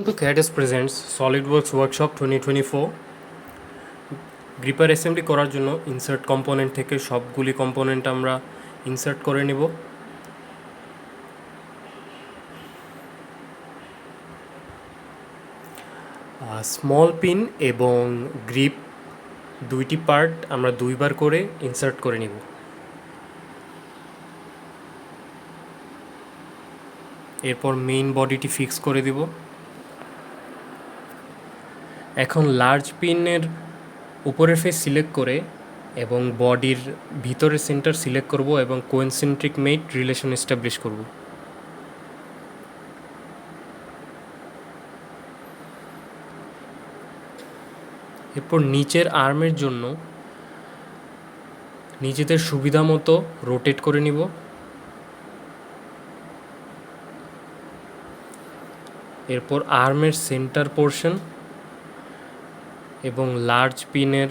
To CADers presents SolidWorks Workshop 2024 gripper assembly করার জন্য insert component থেকে সবগুলি কম্পোনেন্ট আমরা ইনসার্ট করে নিব। স্মল পিন এবং গ্রিপ দুইটি পার্ট আমরা দুইবার করে ইনসার্ট করে নিব। এরপর মেইন বডিটি ফিক্স করে দিব। এখন লার্জ পিনের উপরের ফেস সিলেক্ট করে এবং বডির ভিতরের সেন্টার সিলেক্ট করব এবং কোয়েনসেন্ট্রিক মেট রিলেশন এস্টাবলিশ করব। এরপর নিচের আর্মের জন্য নিজেদের সুবিধা মতো রোটেট করে নিব। এরপর আর্মের সেন্টার পোর্শন এবং লার্জ পিনের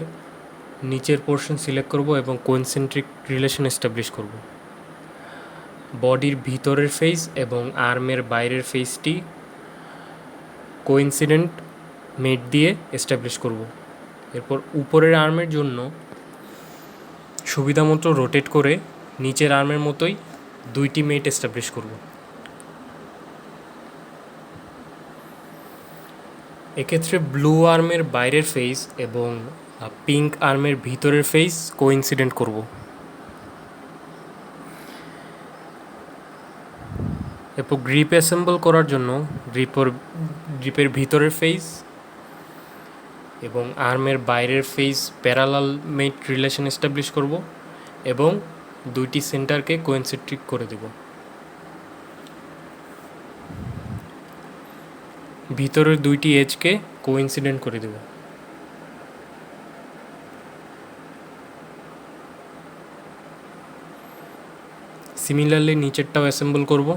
নিচের পোর্শন সিলেক্ট করব এবং কোয়েনসেন্ট্রিক রিলেশন এস্টাবলিশ করব। বডির ভিতরের ফেস এবং আর্মের বাইরের ফেসটি কোইন্সিডেন্ট মেট দিয়ে এস্টাবলিশ করব। এরপর উপরের আর্মের জন্য সুবিধা মতো রোটেট করে নিচের আর্মের মতোই দুইটি মেট এস্টাবলিশ করব। এক্ষেত্রে ব্লু আর্মের বাইরের ফেস এবং পিঙ্ক আর্মের ভিতরের ফেস কোইন্সিডেন্ট করব। এরপর গ্রিপ অ্যাসেম্বল করার জন্য গ্রিপের ভিতরের ফেস এবং আর্মের বাইরের ফেস প্যারালাল মেট রিলেশন এস্টাবলিশ করব এবং দুইটি সেন্টারকে কোইন্সেন্ট্রিক করে দেব। ভিতরের দুইটি এজকে কোইন্সিডেন্ট করে দেব। সিমিলারলি নিচেরটাও অ্যাসেম্বল করব।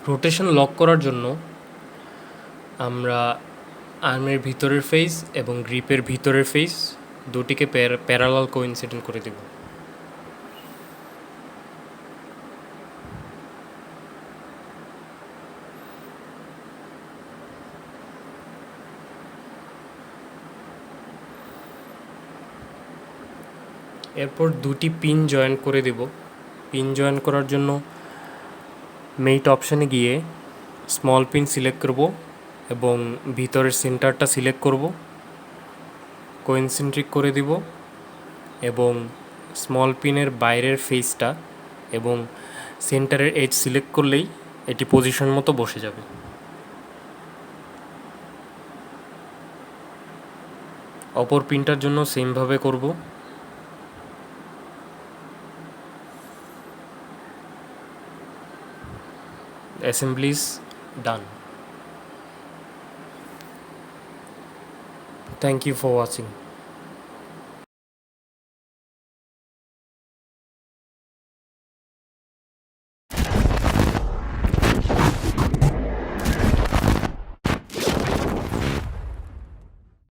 রোটেশন লক করার জন্য আমরা আর্মের ভিতরের ফেস এবং গ্রিপের ভিতরের ফেস দুটিকে প্যারালাল কোইন্সিডেন্ট করে দেব। এরপর দুটি পিন জয়েন করে দেব। পিন জয়েন করার জন্য মেট অপশানে গিয়ে স্মল পিন সিলেক্ট করব এবং ভিতরের সেন্টারটা সিলেক্ট করব, কোইনসেন্ট্রিক করে দিব এবং স্মল পিনের বাইরের ফেসটা এবং সেন্টারের এজ সিলেক্ট করলেই এটি পজিশন মতো বসে যাবে। অপর পিনটার জন্য সেমভাবে করব। Assembly is done. Thank you for watching.